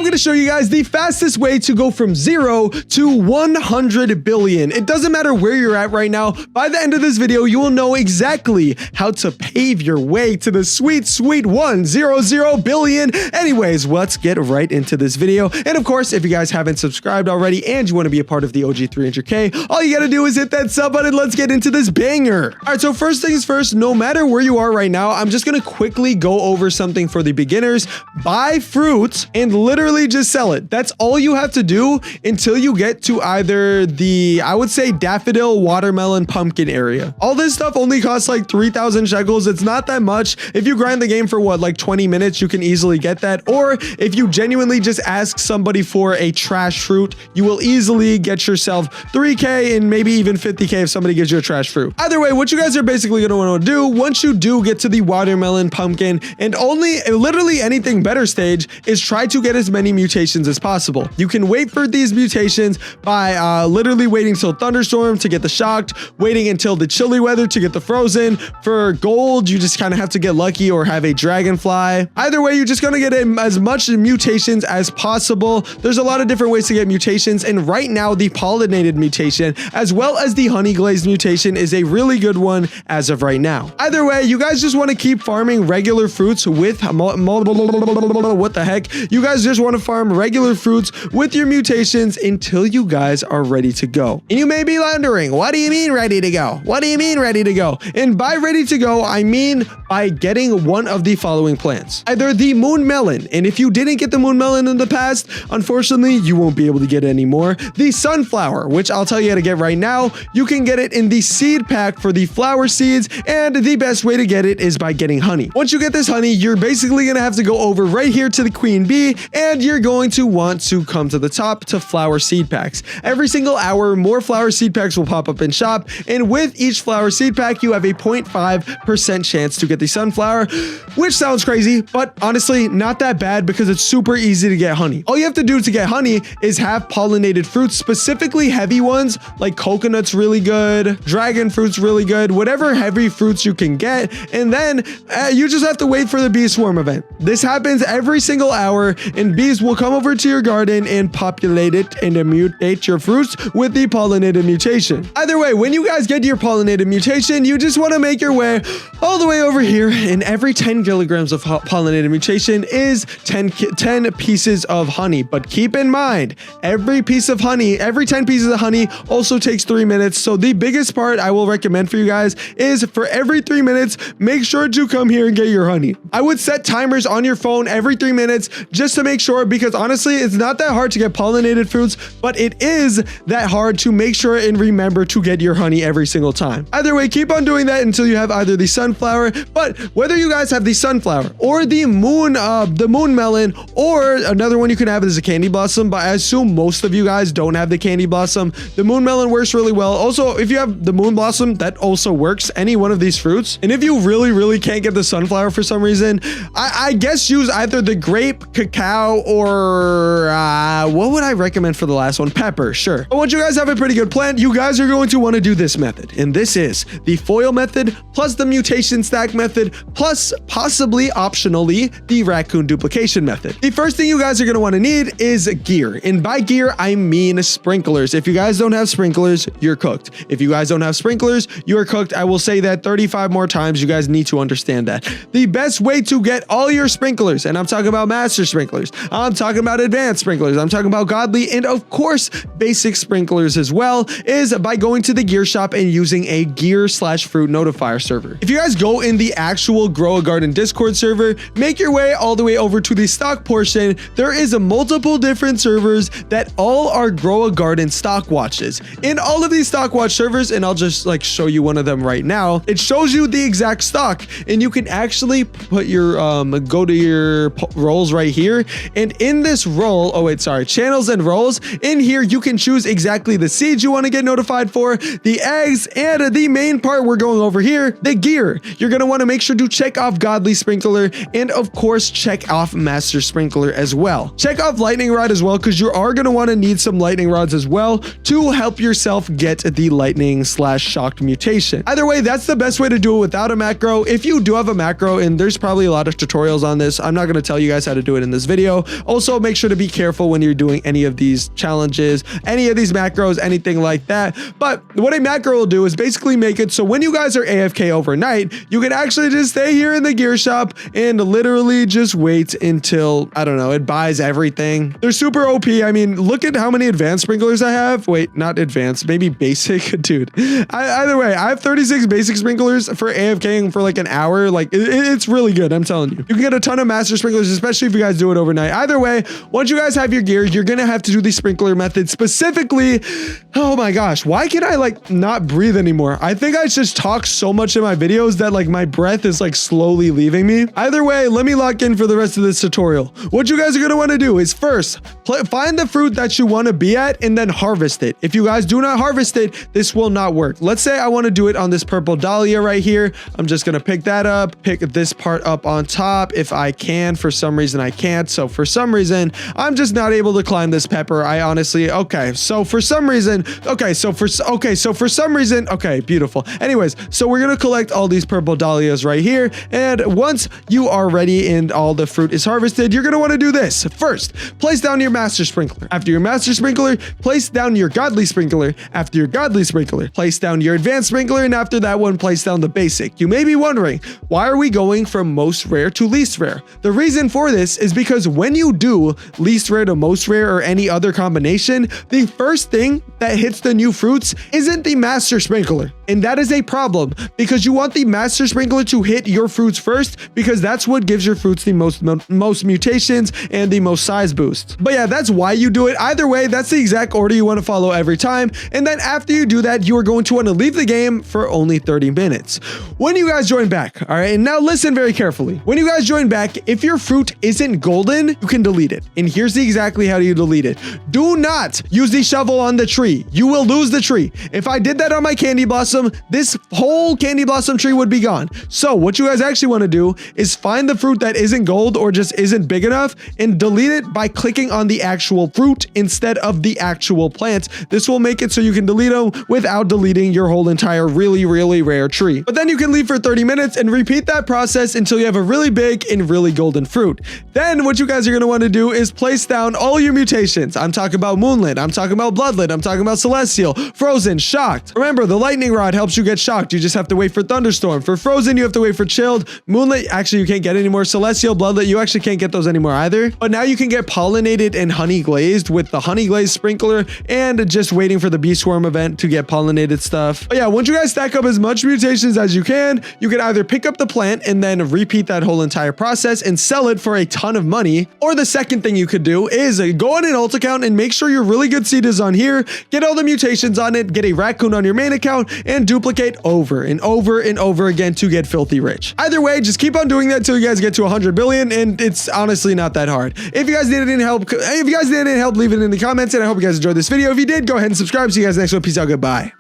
going to show you guys the fastest way to go from 0 to 100 billion. It doesn't matter where you're at right now. By the end of this video, you will know exactly how to pave your way to the sweet 100 billion. Anyways, let's get right into this video. And of course, if you guys haven't subscribed already and you want to be a part of the OG 300K, all you got to do is hit that sub button. Let's get into this banger. All right, so first things first, no matter where you are right now, I'm just going to quickly go over something for the beginners. Buy fruit and literally just sell it. That's all you have to do until you get to either the, I would say, daffodil, watermelon, pumpkin area. All this stuff only costs like 3,000 shekels. It's not that much. If you grind the game for what, like 20 minutes, you can easily get that. Or if you genuinely just ask somebody for a trash fruit, you will easily get yourself 3K and maybe even 50K if somebody gives you a trash fruit. Either way, what you guys are basically going to want to do once you do get to the watermelon, pumpkin, and only literally anything better stage is try to get as many mutations as possible. You can wait for these mutations by literally waiting till thunderstorm to get the shocked, waiting until the chilly weather to get the frozen. For gold, you just kind of have to get lucky or have a dragonfly. Either way, you're just going to get as much mutations as possible. There's a lot of different ways to get mutations, and right now the pollinated mutation as well as the honey glazed mutation is a really good one as of right now. Either way, you guys just want to keep farming regular fruits with what the heck? You guys just want to farm regular fruits with your mutations until you guys are ready to go. And you may be wondering, what do you mean ready to go? What do you mean ready to go? And by ready to go, I mean by getting one of the following plants. Either the moon melon, and if you didn't get the moon melon in the past, unfortunately, you won't be able to get it anymore. The sunflower, which I'll tell you how to get right now. You can get it in the seed pack for the flower seeds, and the best way to get it is by getting honey. Once you get this honey, you're basically going to have to go over right here to the queen bee, and you're going to want to come to the top to flower seed packs. Every single hour, more flower seed packs will pop up in shop, and with each flower seed pack, you have a 0.5% chance to get the sunflower, which sounds crazy, but honestly, not that bad because it's super easy to get honey. All you have to do to get honey is have pollinated fruits, specifically heavy ones, like coconut's really good, dragon fruit's really good, whatever heavy fruits you can get, and then you just have to wait for the bee swarm event. This happens every single hour, and bees will come over to your garden and populate it and mutate your fruits with the pollinated mutation. Either way, when you guys get your pollinated mutation, you just want to make your way all the way over here, and every 10 kilograms of pollinated mutation is 10 pieces of honey. But keep in mind, every 10 pieces of honey also takes 3 minutes. So the biggest part I will recommend for you guys is for every 3 minutes, make sure to come here and get your honey. I would set timers on your phone every 3 minutes just to make sure, because honestly, it's not that hard to get pollinated fruits, but it is that hard to make sure and remember to get your honey every single time. Either way, keep on doing that until you have either the sunflower, but whether you guys have the sunflower or the moon melon, or another one you can have is a candy blossom, but I assume most of you guys don't have the candy blossom. The moon melon works really well. Also, if you have the moon blossom, that also works, any one of these fruits. And if you really can't get the sunflower for some reason, I guess use either the grape, cacao, or what would I recommend for the last one? Pepper, sure. But once you guys have a pretty good plant, you guys are going to want to do this method. And this is the foil method plus the mutation stack method plus possibly optionally the raccoon duplication method. The first thing you guys are going to want to need is gear. And by gear, I mean sprinklers. If you guys don't have sprinklers, you're cooked. If you guys don't have sprinklers, you're cooked. I will say that 35 more times. You guys need to understand that. The best way to get all your sprinklers, and I'm talking about master sprinklers, I'm talking about advanced sprinklers, I'm talking about godly, and of course, basic sprinklers as well, is by going to the gear shop and using a gear/fruit notifier server. If you guys go in the actual Grow a Garden Discord server, make your way all the way over to the stock portion. There is a multiple different servers that all are Grow a Garden stock watches. In all of these stock watch servers, and I'll just like show you one of them right now, it shows you the exact stock, and you can actually put your go to your roles right here, and in this role, channels and roles, in here you can choose exactly the seeds you want to get notified for, the eggs, and the main part we're going over here, the gear. You're going to want to make sure to check off godly sprinkler, and of course check off master sprinkler as well. Check off lightning rod as well, because you are going to want to need some lightning rods as well to help yourself get the lightning/shocked mutation. Either way, that's the best way to do it without a macro. If you do have a macro, and there's probably a lot of tutorials on this, I'm not going to tell you guys how to do it in this video, Also, make sure to be careful when you're doing any of these challenges, any of these macros, anything like that. But what a macro will do is basically make it so when you guys are AFK overnight, you can actually just stay here in the gear shop and literally just wait until, I don't know, it buys everything. They're super OP. I mean, look at how many advanced sprinklers I have. Wait, not advanced, maybe basic. Dude, either way, I have 36 basic sprinklers for AFKing for like an hour. Like, it's really good, I'm telling you. You can get a ton of master sprinklers, especially if you guys do it overnight. Either way, once you guys have your gear, you're gonna have to do the sprinkler method specifically. Oh my gosh, why can I like not breathe anymore? I think I just talk so much in my videos that like my breath is like slowly leaving me. Either way, let me lock in for the rest of this tutorial. What you guys are gonna want to do is first find the fruit that you want to be at and then harvest it. If you guys do not harvest it, this will not work. Let's say I want to do it on this purple dahlia right here. I'm just gonna pick that up, pick this part up on top if I can. For some reason I can't, so for some reason I'm just not able to climb this pepper. I honestly, okay, so for some reason, okay, beautiful. Anyways, so we're gonna collect all these purple dahlias right here, and once you are ready and all the fruit is harvested, you're gonna want to do this. First, place down your master sprinkler. After your master sprinkler, place down your godly sprinkler. After your godly sprinkler, place down your advanced sprinkler, and after that one, place down the basic. You may be wondering, why are we going from most rare to least rare? The reason for this is because when you do least rare to most rare or any other combination, the first thing that hits the new fruits isn't the master sprinkler. And that is a problem because you want the master sprinkler to hit your fruits first because that's what gives your fruits the most mutations and the most size boost. But yeah, that's why you do it. Either way, that's the exact order you want to follow every time. And then after you do that, you are going to want to leave the game for only 30 minutes. When you guys join back, all right, and now listen very carefully. When you guys join back, if your fruit isn't golden, you can delete it. And here's exactly how you delete it. Do not use the shovel on the tree. You will lose the tree. If I did that on my candy blossom, this whole candy blossom tree would be gone. So what you guys actually want to do is find the fruit that isn't gold or just isn't big enough and delete it by clicking on the actual fruit instead of the actual plant. This will make it so you can delete them without deleting your whole entire really rare tree. But then you can leave for 30 minutes and repeat that process until you have a really big and really golden fruit. Then what you guys are going to want to do is place down all your mutations. I'm talking about Moonlit, I'm talking about Bloodlit, I'm talking about Celestial, Frozen, Shocked. Remember, the lightning rod helps you get shocked. You just have to wait for Thunderstorm. For Frozen, you have to wait for Chilled. Moonlit, actually, you can't get any more. Celestial, Bloodlit, you actually can't get those anymore either. But now you can get Pollinated and Honey Glazed with the Honey Glazed Sprinkler and just waiting for the Bee Swarm event to get pollinated stuff. But yeah, once you guys stack up as much mutations as you can either pick up the plant and then repeat that whole entire process and sell it for a ton of money. Or the second thing you could do is go on an alt account and make sure your really good seed is on here, get all the mutations on it, get a raccoon on your main account, and duplicate over and over and over again to get filthy rich. Either way, just keep on doing that until you guys get to 100 billion, and it's honestly not that hard. If you guys need any help, leave it in the comments, and I hope you guys enjoyed this video. If you did, go ahead and subscribe. See you guys next one. Peace out. Goodbye.